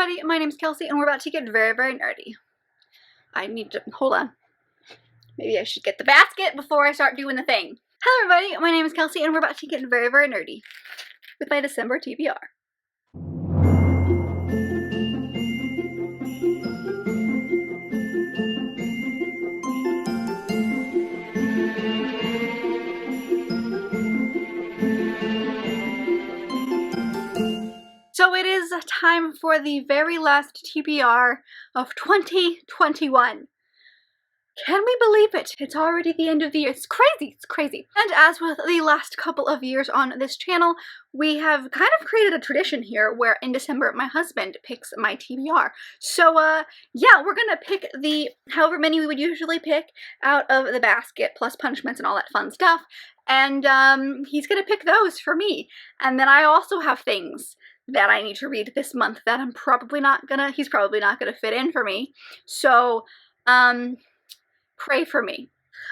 everybody, my name's Kelsey and we're about to get very, very nerdy. I need to, hold on. Maybe I should get the basket before I start doing the thing. Hello everybody, my name is Kelsey and we're about to get very, very nerdy with my December TBR. So it is time for the very last TBR of 2021. Can we believe it? It's already the end of the year. It's crazy, it's crazy. And as with the last couple of years on this channel, we have kind of created a tradition here where in December my husband picks my TBR. So yeah, we're gonna pick the however many we would usually pick out of the basket plus punishments and all that fun stuff. And he's gonna pick those for me. And then I also have things that I need to read this month that he's probably not gonna fit in for me. So pray for me.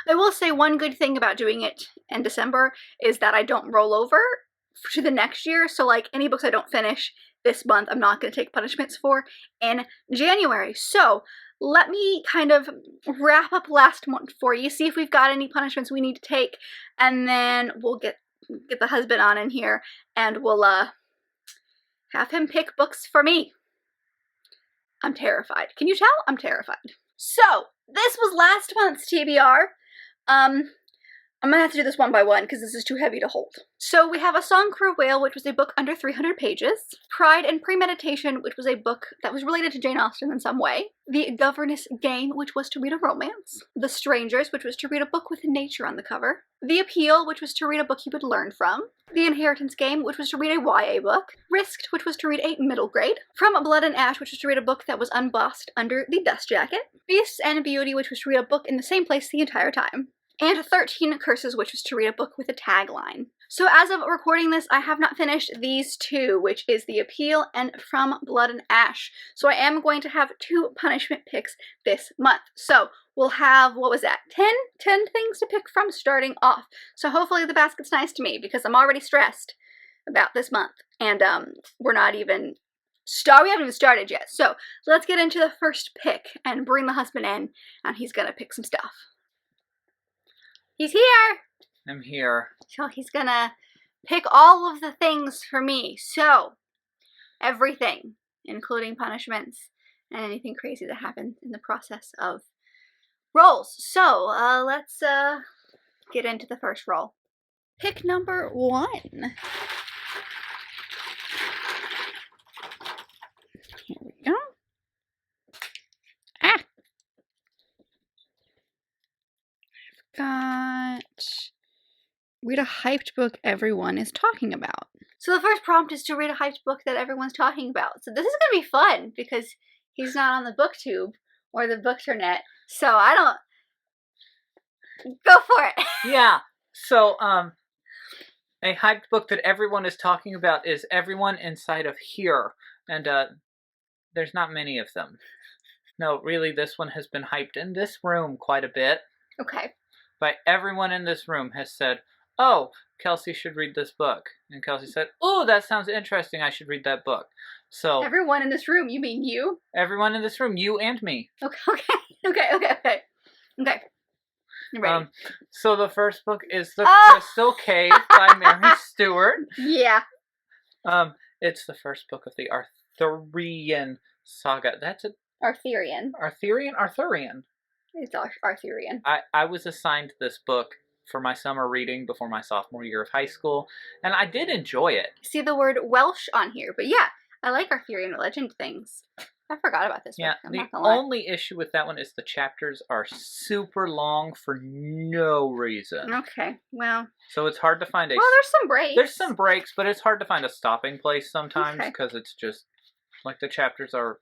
I will say one good thing about doing it in December is that I don't roll over to the next year. So like any books I don't finish this month, I'm not going to take punishments for in January. So let me kind of wrap up last month for you, see if we've got any punishments we need to take, and then we'll get the husband on in here and we'll have him pick books for me. I'm terrified. Can you tell? I'm terrified. So, this was last month's TBR. I'm gonna have to do this one by one because this is too heavy to hold. So we have A Song for a Whale, which was a book under 300 pages. Pride and Premeditation, which was a book that was related to Jane Austen in some way. The Governess Game, which was to read a romance. The Strangers, which was to read a book with nature on the cover. The Appeal, which was to read a book you would learn from. The Inheritance Game, which was to read a YA book. Risked, which was to read a middle grade. From Blood and Ash, which was to read a book that was unbossed under the dust jacket. Beasts and Beauty, which was to read a book in the same place the entire time. And 13 Curses, which was to read a book with a tagline. So as of recording this, I have not finished these two, which is The Appeal and From Blood and Ash. So I am going to have 2 punishment picks this month. So we'll have, what was that, 10 things to pick from starting off. So hopefully the basket's nice to me because I'm already stressed about this month. And we haven't even started yet. So let's get into the first pick and bring the husband in and he's gonna pick some stuff. He's here! I'm here. So he's gonna pick all of the things for me. So, everything, including punishments and anything crazy that happens in the process of rolls. So, let's get into the first roll. Pick number 1. Here we go. Got read a hyped book everyone is talking about. So the first prompt is to read a hyped book that everyone's talking about. So this is gonna be fun because he's not on the booktube or the bookternet. So I don't go for it. Yeah. So a hyped book that everyone is talking about is Everyone Inside of Here. And there's not many of them. No, really this one has been hyped in this room quite a bit. Okay. But everyone in this room has said, oh, Kelsey should read this book. And Kelsey said, oh, that sounds interesting. I should read that book. So everyone in this room, you mean you? Everyone in this room, you and me. Okay. You're ready. So the first book is The Crystal Cave by Mary Stewart. Yeah. It's the first book of the Arthurian saga. That's it. Arthurian. It's Arthurian. I was assigned this book for my summer reading before my sophomore year of high school, and I did enjoy it. See the word Welsh on here, but yeah, I like Arthurian legend things. I forgot about this book. Yeah, the only issue with that one is the chapters are super long for no reason. Okay, well. So it's hard to find a... Well, there's some breaks. There's some breaks, but it's hard to find a stopping place sometimes because it's just, like, the chapters are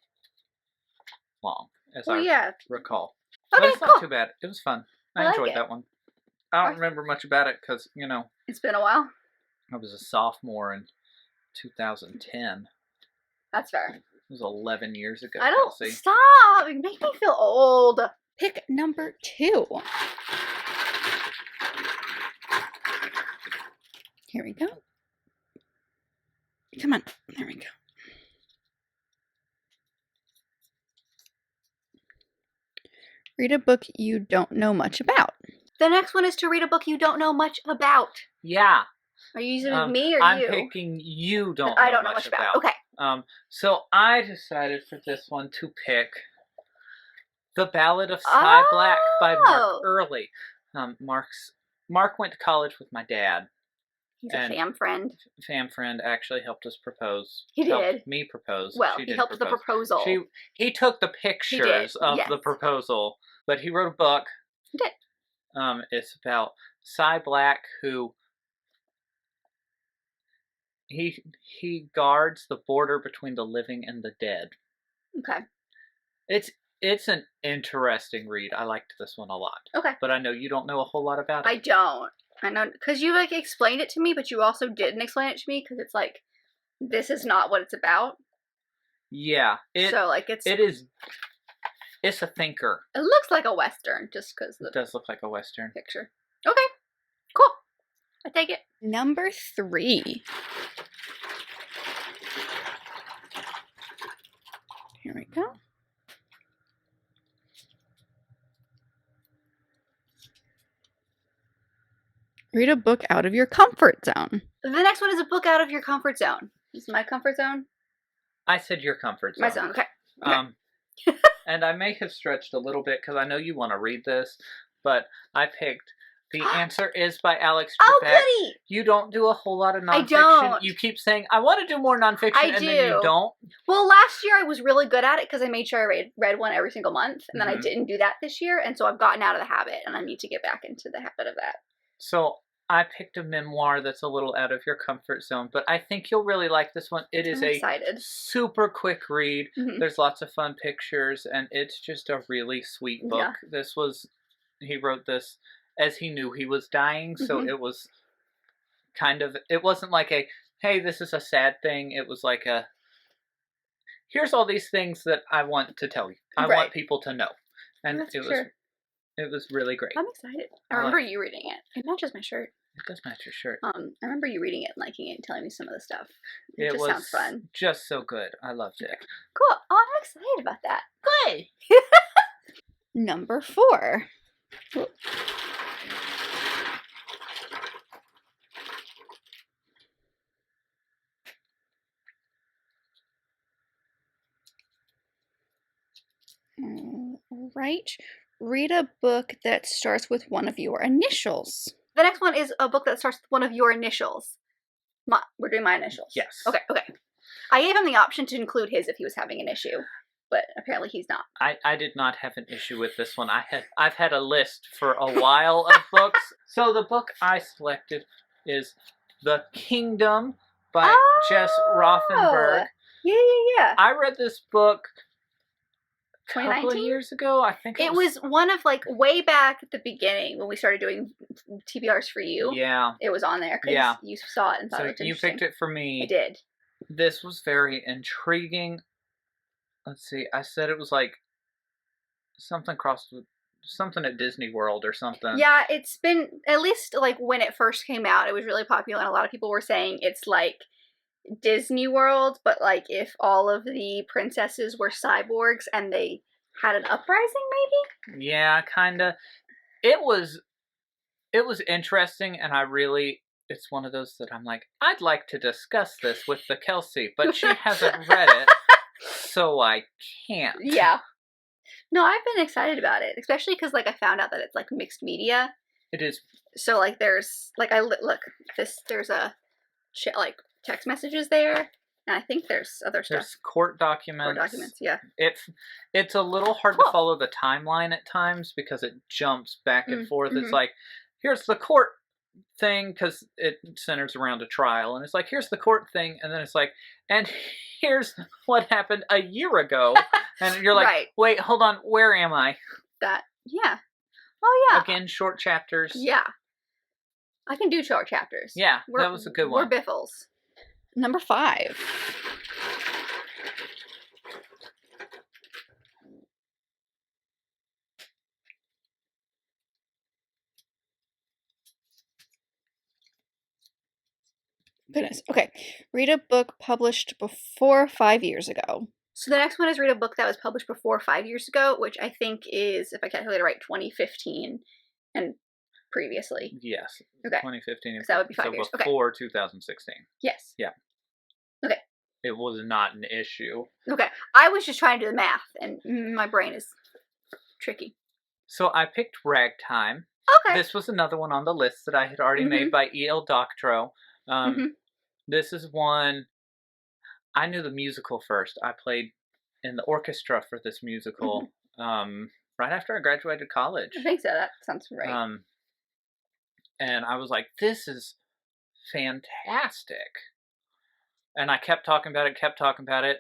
long, as I recall. Okay, but it's not too bad. It was fun. I enjoyed that one. I don't remember much about it because, you know... It's been a while. I was a sophomore in 2010. That's fair. It was 11 years ago, I don't... Kelsey. Stop! You make me feel old. Pick number 2. Here we go. Come on. There we go. Read a book you don't know much about. The next one is to read a book you don't know much about. Yeah. Are you using me or I'm you? picking you don't I know don't know much about. Okay. So I decided for this one to pick The Ballad of Cy Black by Mark Earley. Mark went to college with my dad. He's a fam friend. Fam friend actually helped us propose. He helped me propose. Well, he helped the proposal. He took the pictures of the proposal, but he wrote a book. He did. It's about Cy Black, who he guards the border between the living and the dead. Okay. It's an interesting read. I liked this one a lot. Okay. But I know you don't know a whole lot about it. I don't. I know, because you like explained it to me, but you also didn't explain it to me because it's like, this is not what it's about. Yeah. It's a thinker. It looks like a Western, just because it does look like a Western picture. Okay. Cool. I take it. Number 3. Here we go. Read a book out of your comfort zone. The next one is a book out of your comfort zone. Is my comfort zone? I said your comfort zone. My zone, okay. And I may have stretched a little bit because I know you want to read this, but I picked The Answer Is by Alex Trebek. Oh, goody! You don't do a whole lot of nonfiction. I don't. You keep saying, I want to do more nonfiction, then you don't. Well, last year I was really good at it because I made sure I read one every single month, and then I didn't do that this year, and so I've gotten out of the habit, and I need to get back into the habit of that. So I picked a memoir that's a little out of your comfort zone, but I think you'll really like this one. It is super quick read. There's lots of fun pictures, and it's just a really sweet book. Yeah. He wrote this as he knew he was dying, so it was it wasn't like hey, this is a sad thing. It was like here's all these things that I want to tell you. I want people to know. And it was really great. I'm excited. I remember you reading it. It matches my shirt. It does match your shirt. I remember you reading it and liking it and telling me some of the stuff. It just sounds fun. Just so good. I loved it. Cool. Oh, I'm excited about that. Good. Number 4. Right. Read a book that starts with one of your initials. The next one is a book that starts with one of your initials. We're doing my initials. Yes. Okay. I gave him the option to include his if he was having an issue, but apparently he's not. I did not have an issue with this one. I've had a list for a while of books. So the book I selected is The Kingdom by Jess Rothenberg. Yeah. I read this book a couple of years ago. I think it was one of way back at the beginning when we started doing TBRs for you. Yeah. It was on there because you saw it and thought it was interesting. You picked it for me. I did. This was very intriguing. Let's see. I said it was like something at Disney World or something. Yeah, it's been, at least when it first came out, it was really popular and a lot of people were saying it's like Disney World, but if all of the princesses were cyborgs and they had an uprising, maybe? Yeah, kinda. It was interesting, and it's one of those that I'm like, I'd like to discuss this with the Kelsey, but she hasn't read it, so I can't. Yeah. No, I've been excited about it, especially because I found out that it's mixed media. It is. So there's there's a text messages there, and I think there's other stuff. There's court documents. Yeah. It's a little hard to follow the timeline at times because it jumps back and forth. It's here's the court thing, because it centers around a trial, and it's here's the court thing, and then it's and here's what happened a year ago, and you're wait, hold on, where am I? Yeah. Oh yeah. Again, short chapters. Yeah. I can do short chapters. Yeah, that was a good one. We're biffles. Number 5. Goodness. Okay. Read a book published before 5 years ago. So the next one is read a book that was published before 5 years ago, which I think is, if I calculated right, 2015 and previously. Yes. Okay. 2015. So that would be 5 years. Okay. Before 2016. Yes. Yeah. Okay. It was not an issue. Okay. I was just trying to do the math, and my brain is tricky. So I picked Ragtime. Okay. This was another one on the list that I had already made by E.L. Doctorow. This is one, I knew the musical first. I played in the orchestra for this musical right after I graduated college. I think so. That sounds right. And I was like, this is fantastic. And I kept talking about it,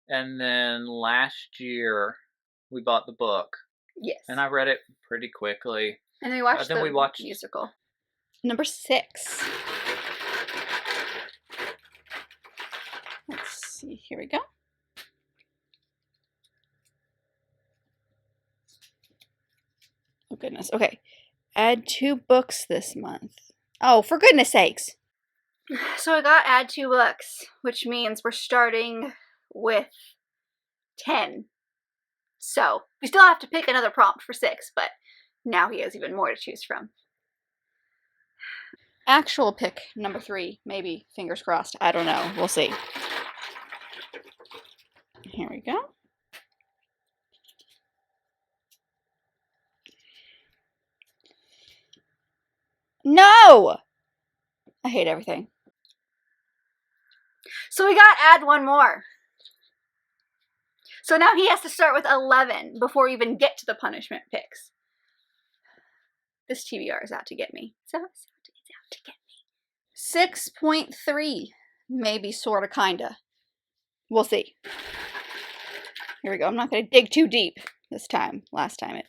And then last year, we bought the book. Yes. And I read it pretty quickly. And then we watched the musical. Number 6. Let's see. Here we go. Oh, goodness. Okay. Add 2 books this month. Oh, for goodness sakes. So I got add 2 books, which means we're starting with 10. So we still have to pick another prompt for 6, but now he has even more to choose from. Actual pick number 3, maybe. Fingers crossed. I don't know. We'll see. Here we go. No! I hate everything. So we got add 1 more. So now he has to start with 11 before we even get to the punishment picks. This TBR is out to get me. It's out to get me. 6.3. Maybe, sorta, kinda. We'll see. Here we go. I'm not going to dig too deep this time. Last time it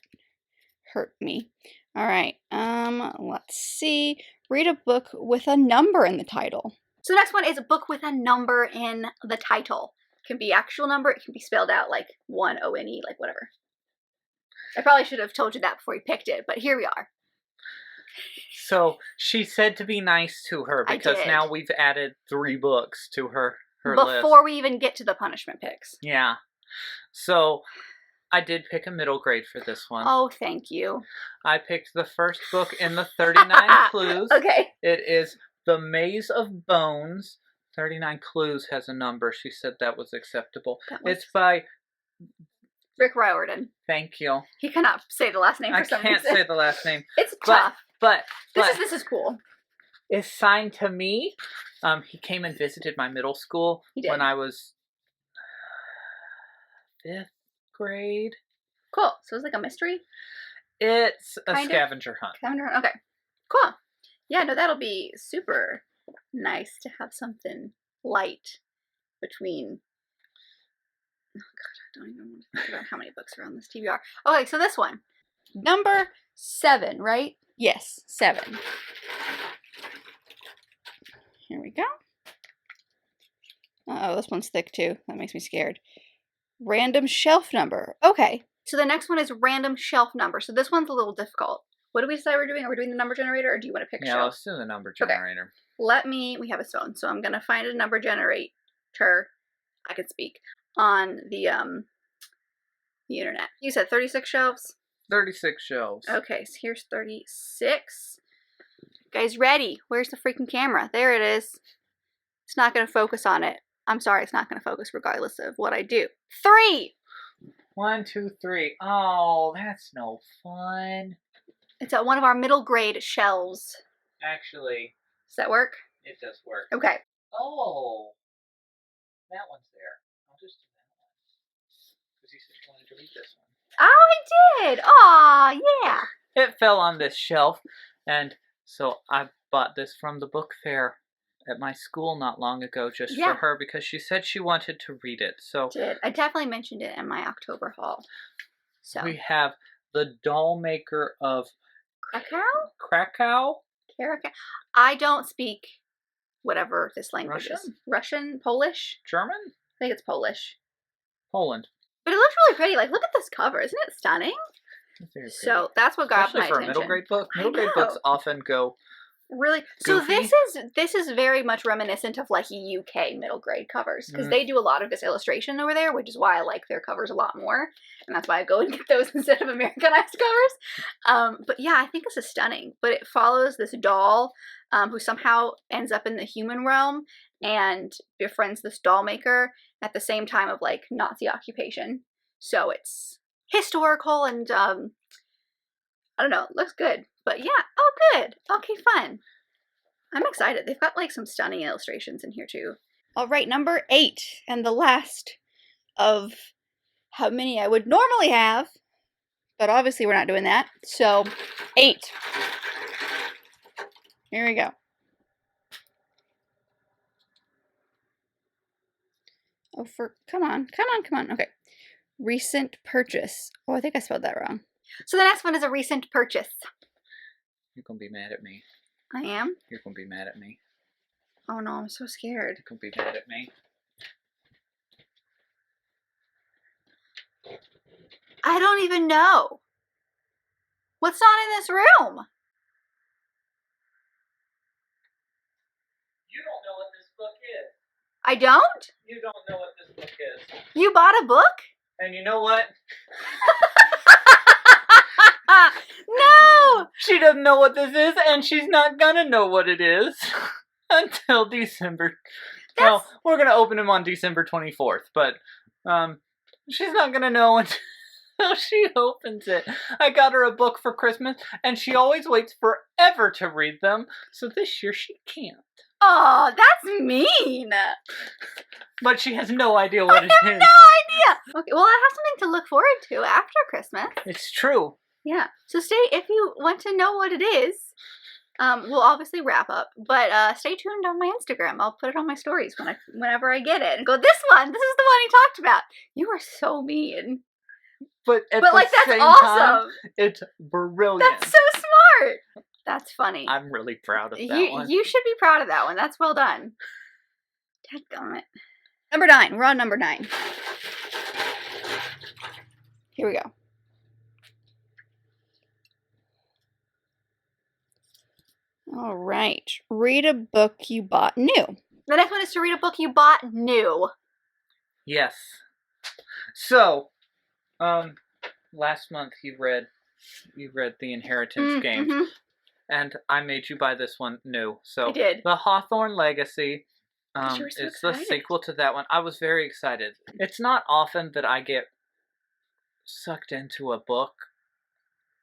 hurt me. Alright, let's see. Read a book with a number in the title. So the next one is a book with a number in the title. It can be actual number, it can be spelled out like 1-O-N-E, like whatever. I probably should have told you that before you picked it, but here we are. So she said to be nice to her because now we've added 3 books to her list. Before we even get to the punishment picks. Yeah. So I did pick a middle grade for this one. Oh, thank you. I picked the first book in the 39 Clues. Okay. It is The Maze of Bones. 39 Clues has a number. She said that was acceptable. It's by Rick Riordan. Thank you. He cannot say the last name for some reason. I can't say the last name. It's tough. But this is cool. It's signed to me. He came and visited my middle school when I was 5th grade. Cool. So it's like a mystery? It's a scavenger hunt. Scavenger hunt. Okay. Cool. Yeah, no, that'll be super nice to have something light between. Oh, God, I don't even want to think about how many books are on this TBR. Okay, so this one. Number 7, right? Yes, 7. Here we go. Uh-oh, this one's thick too. That makes me scared. Random shelf number. Okay. So the next one is random shelf number. So this one's a little difficult. What do we decide we're doing? Are we doing the number generator or do you want to pick a shelf? Yeah, let's do the number generator. Okay. We have a phone. So I'm going to find a number generator. I can speak. On the internet. You said 36 shelves? 36 shelves. Okay, so here's 36. Guys, ready? Where's the freaking camera? There it is. It's not going to focus on it. I'm sorry, it's not going to focus regardless of what I do. 3! 1, 2, 3. Oh, that's no fun. It's at one of our middle grade shelves. Actually. Does that work? It does work. Okay. Oh. That one's there. I'll just do that one. Because you said you wanted to read this one. Oh, I did! Aw, yeah. It fell on this shelf, and so I bought this from the book fair at my school not long ago just for her because she said she wanted to read it. So I definitely mentioned it in my October haul. So we have The Doll Maker of Krakow? I don't speak whatever this language is. Russian? Polish? German? I think it's Polish. Poland. But it looks really pretty. Like, look at this cover. Isn't it stunning? So that's what got my attention. Especially for a middle grade book. Middle grade books often go Really? So Goofy? this is very much reminiscent of like UK middle grade covers because they do a lot of this illustration over there, which is why I like their covers a lot more, and that's why I go and get those instead of Americanized covers. But yeah, I think this is stunning. But it follows this doll who somehow ends up in the human realm and befriends this doll maker at the same time of like Nazi occupation. So it's historical and I don't know, it looks good. But yeah, oh good. Okay, fun. I'm excited. They've got like some stunning illustrations in here too. All right, number 8 and the last of how many I would normally have, but obviously we're not doing that. So 8. Here we go. Oh, come on. Okay. Recent purchase. Oh, I think I spelled that wrong. So the next one is a recent purchase. You're gonna be mad at me. I am? You're gonna be mad at me. Oh no, I'm so scared. You're gonna be mad at me. I don't even know. What's not in this room? You don't know what this book is. I don't? You don't know what this book is. You bought a book? And you know what? No! She doesn't know what this is, and she's not gonna know what it is until December. Well, we're gonna open them on December 24th, but she's not gonna know until she opens it. I got her a book for Christmas, and she always waits forever to read them, so this year she can't. Oh, that's mean. But she has no idea what it is. I have no idea. Okay, well, I have something to look forward to after Christmas. It's true. Yeah. So if you want to know what it is, we'll obviously wrap up. But stay tuned on my Instagram. I'll put it on my stories whenever I get it and go, this is the one he talked about. You are so mean. But at like, the that's same awesome. time, it's brilliant. That's so smart. That's funny. I'm really proud of that one. You should be proud of that one. That's well done. Dadgummit. Number 9. We're on number 9. Here we go. All right. Read a book you bought new. The next one is to read a book you bought new. Yes. So, last month you read the Inheritance Games, and I made you buy this one new. So I did. The Hawthorne Legacy. It's the sequel to that one. I was very excited. It's not often that I get sucked into a book.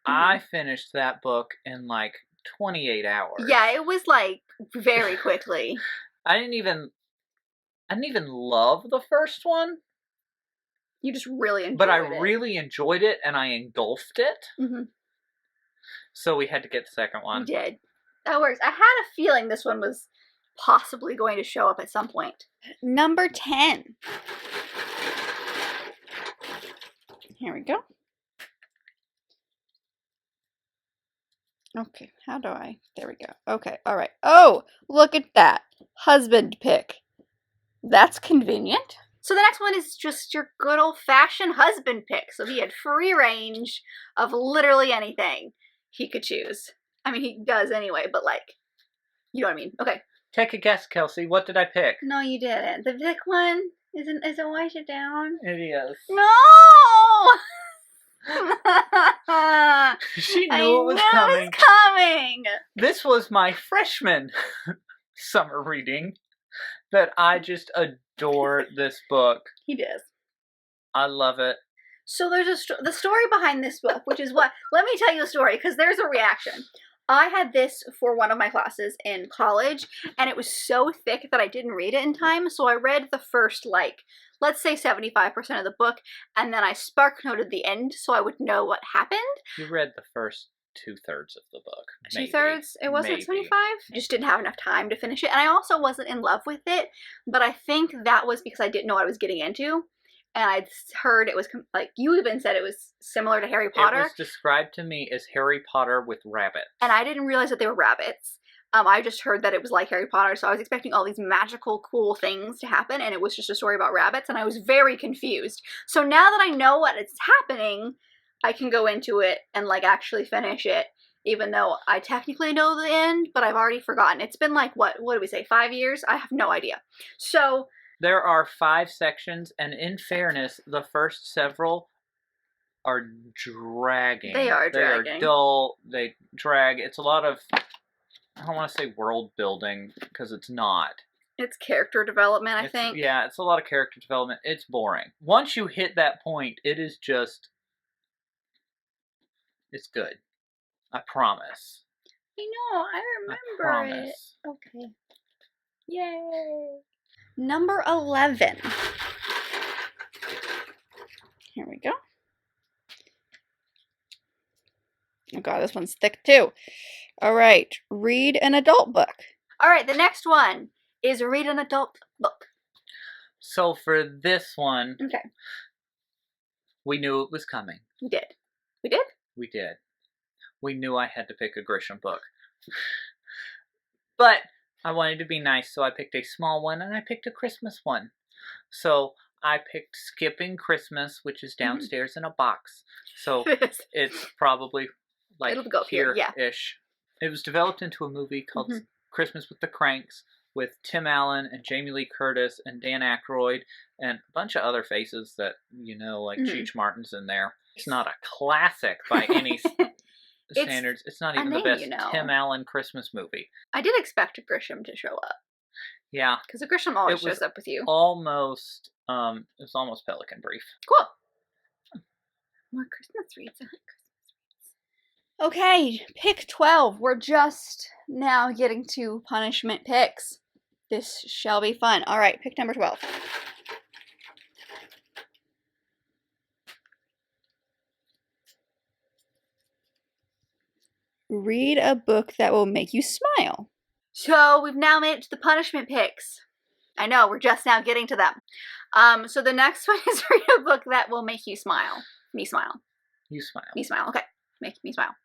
I finished that book in like 28 hours. Yeah, it was like very quickly. I didn't even love the first one. You just really enjoyed it. But I really enjoyed it, and I engulfed it. So we had to get the second one. You did. That works. I had a feeling this one was possibly going to show up at some point. Number 10. Here we go. Okay, how do I? There we go. Okay, all right. Oh, look at that. Husband pick. That's convenient. So the next one is just your good old-fashioned husband pick. So he had free range of literally anything he could choose. I mean, he does anyway, but like, you know what I mean. Okay. Take a guess, Kelsey. What did I pick? No, you didn't. The Vic one isn't Wash It Down? It is. No! She knew it was coming. It was coming. This was my freshman summer reading that I just adore this book. He does. I love it. So there's the story behind this book, which is what, let me tell you a story, because there's a reaction. I had this for one of my classes in college, and it was so thick that I didn't read it in time, so I read the first, like, let's say 75% of the book, and then I spark noted the end so I would know what happened. You read the first 2/3 of the book. 2/3? It wasn't 25? I just didn't have enough time to finish it, and I also wasn't in love with it, but I think that was because I didn't know what I was getting into. And I'd heard it was, like, you even said it was similar to Harry Potter. It was described to me as Harry Potter with rabbits. And I didn't realize that they were rabbits. I just heard that it was like Harry Potter, so I was expecting all these magical, cool things to happen, and it was just a story about rabbits, and I was very confused. So now that I know what is happening, I can go into it and, like, actually finish it even though I technically know the end, but I've already forgotten. It's been like, what do we say, 5 years? I have no idea. So there are 5 sections, and in fairness, the first several are dragging. They are dragging. They are dull. They drag. It's a lot of, I don't want to say world building, because it's not. It's character development, I think. Yeah, it's a lot of character development. It's boring. Once you hit that point, it is just, it's good. I promise. I know, I remember it. Okay. Yay. Number 11. Here we go. Oh god, this one's thick too. Alright, read an adult book. Alright, the next one is read an adult book. So for this one, okay, we knew it was coming. We did. We did? We did. We knew I had to pick a Grisham book. But I wanted to be nice, so I picked a small one, and I picked a Christmas one. So I picked Skipping Christmas, which is downstairs in a box. So it's probably like it'll go here-ish. Yeah. It was developed into a movie called Christmas with the Cranks, with Tim Allen and Jamie Lee Curtis and Dan Aykroyd and a bunch of other faces that, you know, like Cheech Martin's in there. It's not a classic by any standards. It's not even the best Tim Allen Christmas movie. I did expect Grisham to show up. Yeah. Because Grisham always shows up with you. Almost, it was almost Pelican Brief. Cool. More Christmas reads. I like Christmas reads. Okay, pick 12. We're just now getting to punishment picks. This shall be fun. All right, pick number 12. Read a book that will make you smile. So we've now made it to the punishment picks. I know, we're just now getting to them. So the next one is read a book that will make you smile. Me smile. You smile. Me smile. Okay. Make me smile.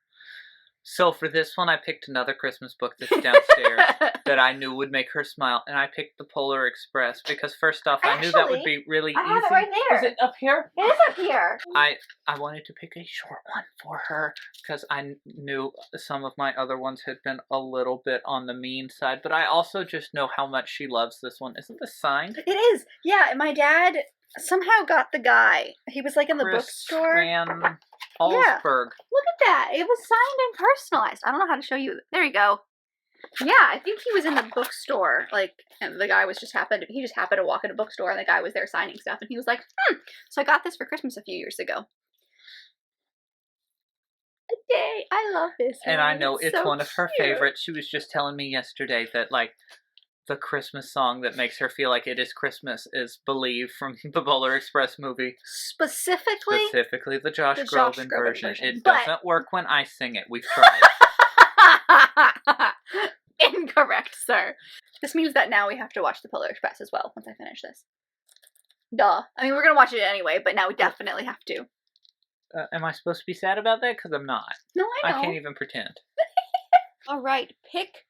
So for this one, I picked another Christmas book that's downstairs that I knew would make her smile, and I picked The Polar Express because first off, I knew that would be really easy. I have it right there. Is it up here? It is up here. I wanted to pick a short one for her because I knew some of my other ones had been a little bit on the mean side, but I also just know how much she loves this one. Isn't this signed? It is. Yeah, my dad somehow got the guy. He was like in the bookstore. Van Allsburg. Yeah. Look at that. It was signed and personalized. I don't know how to show you. There you go. Yeah, I think he was in the bookstore. Like, and the guy was he just happened to walk in a bookstore and the guy was there signing stuff. And he was like, So I got this for Christmas a few years ago. Yay, I love this one. And I know it's so one of her cute. favorites. She was just telling me yesterday that, like, the Christmas song that makes her feel like it is Christmas is Believe from the Polar Express movie. Specifically the Josh Groban version. It but doesn't work when I sing it. We've tried. Incorrect, sir. This means that now we have to watch the Polar Express as well once I finish this. Duh. I mean, we're going to watch it anyway, but now we definitely have to. Am I supposed to be sad about that? Because I'm not. No, I know. I can't even pretend. All right, pick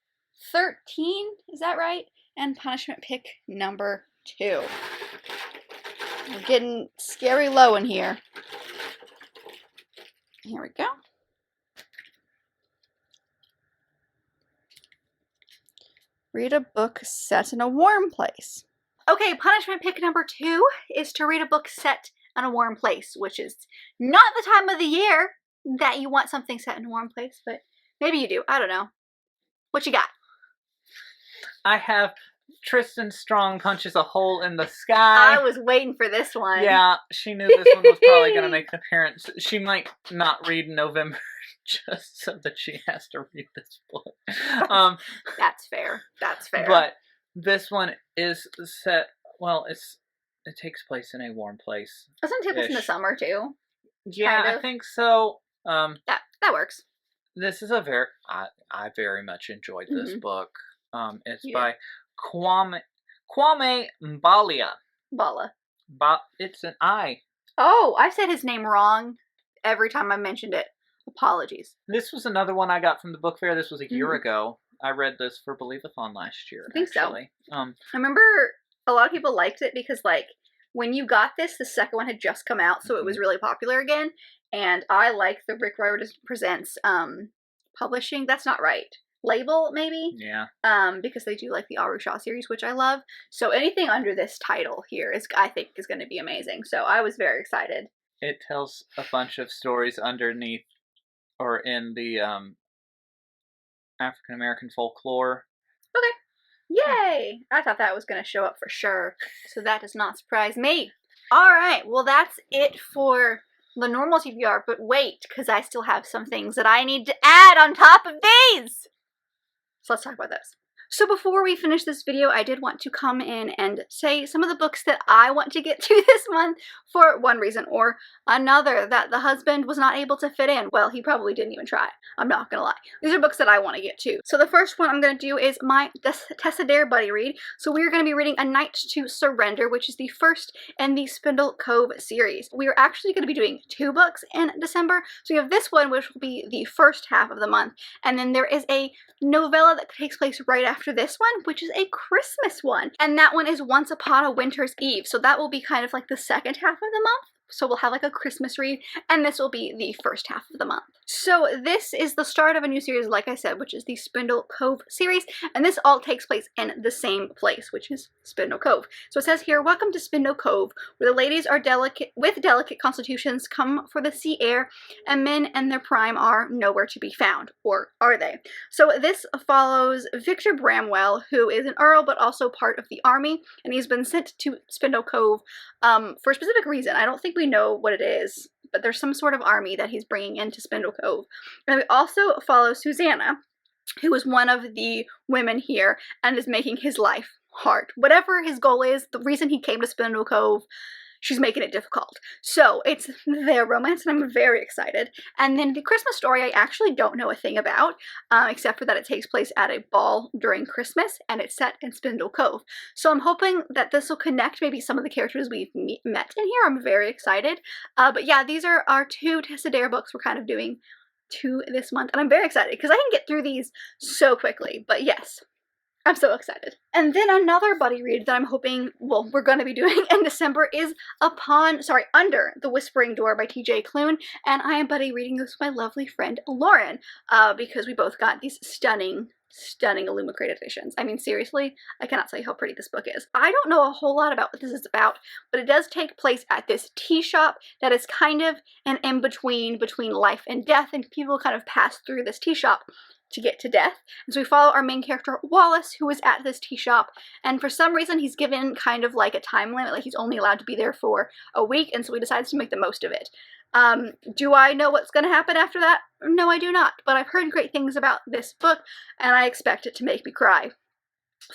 13, is that right? And punishment pick number 2. We're getting scary low in here. Here we go. Read a book set in a warm place. Okay, punishment pick number 2 is to read a book set in a warm place, which is not the time of the year that you want something set in a warm place, but maybe you do. I don't know. What you got? I have Tristan Strong Punches a Hole in the Sky. I was waiting for this one. Yeah, she knew this one was probably going to make an appearance. She might not read in November just so that she has to read this book. That's fair. That's fair. But this one is set, well, it takes place in a warm place. Doesn't it take place in the summer too? Yeah, kind of. I think so. That works. This is I very much enjoyed this book. It's by Kwame Mbalia. Bala. It's an I. Oh, I said his name wrong every time I mentioned it. Apologies. This was another one I got from the book fair. This was a year ago. I read this for Believe-a-thon last year. I think actually. so. I remember a lot of people liked it because, like, when you got this, the second one had just come out, so it was really popular again. And I like the Rick Riordan Presents publishing. That's not right. Label, maybe? Yeah. Because they do like the Arusha series, which I love. So anything under this title here I think is going to be amazing. So I was very excited. It tells a bunch of stories underneath or in the African American folklore. Okay. Yay! I thought that was going to show up for sure. So that does not surprise me. All right. Well, that's it for the normal TBR. But wait, because I still have some things that I need to add on top of these. So let's talk about those. So before we finish this video, I did want to come in and say some of the books that I want to get to this month for one reason or another that the husband was not able to fit in. Well, he probably didn't even try. I'm not gonna lie. These are books that I want to get to. So the first one I'm gonna do is my Tessa Dare buddy read. So we're gonna be reading A Night to Surrender, which is the first in the Spindle Cove series. We are actually gonna be doing 2 books in December. So we have this one, which will be the first half of the month, and then there is a novella that takes place right after this one, which is a Christmas one, and that one is Once Upon a Winter's Eve. So that will be kind of like the second half of the month. So we'll have like a Christmas read, and this will be the first half of the month. So this is the start of a new series, like I said, which is the Spindle Cove series, and this all takes place in the same place, which is Spindle Cove. So it says here, welcome to Spindle Cove, where the ladies are delicate constitutions come for the sea air, and men in their prime are nowhere to be found, or are they? So this follows Victor Bramwell, who is an earl but also part of the army, and he's been sent to Spindle Cove for a specific reason. I don't think we know what it is, but there's some sort of army that he's bringing into Spindle Cove. And we also follow Susanna, who is one of the women here and is making his life hard. Whatever his goal is, the reason he came to Spindle Cove, she's making it difficult. So it's their romance, and I'm very excited. And then the Christmas story, I actually don't know a thing about, except for that it takes place at a ball during Christmas, and it's set in Spindle Cove. So I'm hoping that this will connect maybe some of the characters we've met in here. I'm very excited. But yeah, these are our 2 Tessa Dare books we're kind of doing 2 this month, and I'm very excited because I can get through these so quickly. But yes, I'm so excited. And then another buddy read that I'm hoping, well, we're going to be doing in December is Under the Whispering Door by TJ Klune. And I am buddy reading this with my lovely friend Lauren, because we both got these stunning Illumicrate editions. I mean, seriously, I cannot tell you how pretty this book is. I don't know a whole lot about what this is about, but it does take place at this tea shop that is kind of an in-between between life and death, and people kind of pass through this tea shop to get to death. And so we follow our main character, Wallace, who is at this tea shop, and for some reason he's given kind of like a time limit, like he's only allowed to be there for a week, and so he decides to make the most of it. Do I know what's going to happen after that? No, I do not, but I've heard great things about this book, and I expect it to make me cry.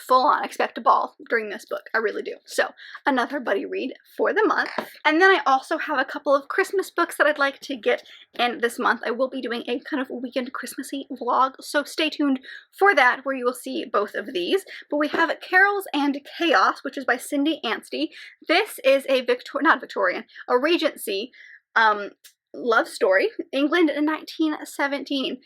Full on, expect a ball during this book. I really do. So, another buddy read for the month. And then I also have a couple of Christmas books that I'd like to get in this month. I will be doing a kind of weekend Christmassy vlog, so stay tuned for that, where you will see both of these. But we have Carols and Chaos, which is by Cindy Anstey. This is a a Regency love story, England in 1917,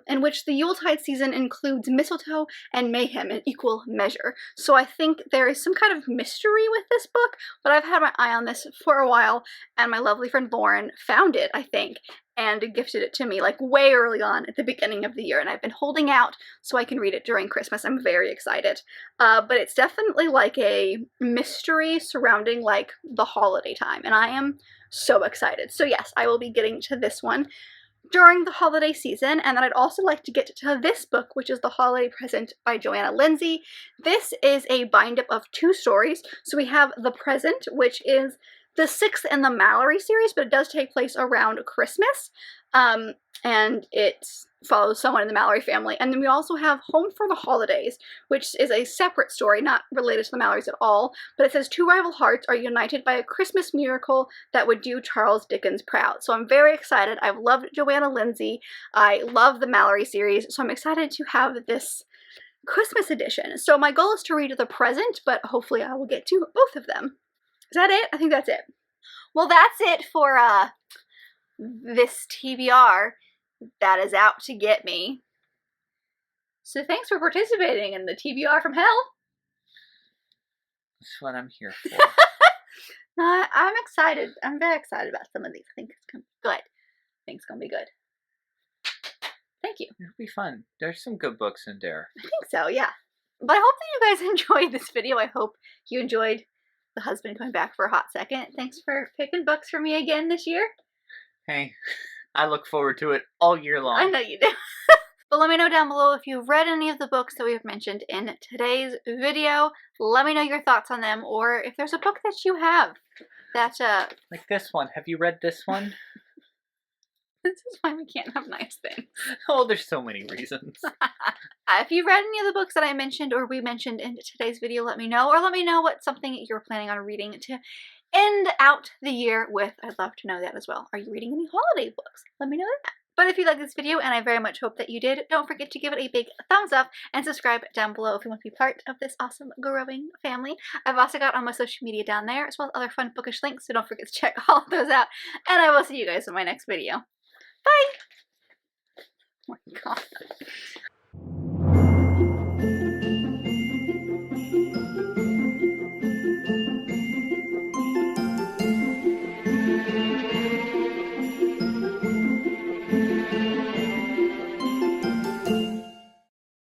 in which the Yuletide season includes mistletoe and mayhem in equal measure. So I think there is some kind of mystery with this book, but I've had my eye on this for a while, and my lovely friend Lauren found it, I think, and gifted it to me like way early on at the beginning of the year, and I've been holding out so I can read it during Christmas. I'm very excited. But it's definitely like a mystery surrounding like the holiday time, and I am so excited. So yes, I will be getting to this one during the holiday season, and then I'd also like to get to this book, which is The Holiday Present by Joanna Lindsey. This is a bind-up of 2 stories. So we have The Present, which is the 6th in the Mallory series, but it does take place around Christmas, and it follows someone in the Mallory family. And then we also have Home for the Holidays, which is a separate story, not related to the Mallorys at all, but it says 2 rival hearts are united by a Christmas miracle that would do Charles Dickens proud. So I'm very excited. I've loved Joanna Lindsey. I love the Mallory series, so I'm excited to have this Christmas edition. So my goal is to read The Present, but hopefully I will get to both of them. Is that it? I think that's it. Well, that's it for this TBR that is out to get me. So thanks for participating in the TBR from hell. That's what I'm here for. I'm excited. I'm very excited about some of these. I think it's going to be good. I think it's going to be good. Thank you. It'll be fun. There's some good books in there. I think so, yeah. But I hope that you guys enjoyed this video. I hope you enjoyed the husband coming back for a hot second. Thanks for picking books for me again this year. Hey, I look forward to it all year long. I know you do. But let me know down below if you've read any of the books that we've mentioned in today's video. Let me know your thoughts on them, or if there's a book that you have that, like this one. Have you read this one? This is why we can't have nice things. Oh, there's so many reasons. If you've read any of the books that I mentioned or we mentioned in today's video, let me know. Or let me know what something you're planning on reading to end out the year with. I'd love to know that as well. Are you reading any holiday books? Let me know that. But if you like this video, and I very much hope that you did, don't forget to give it a big thumbs up and subscribe down below if you want to be part of this awesome growing family. I've also got all my social media down there, as well as other fun bookish links, so don't forget to check all of those out. And I will see you guys in my next video. Bye! Oh my god.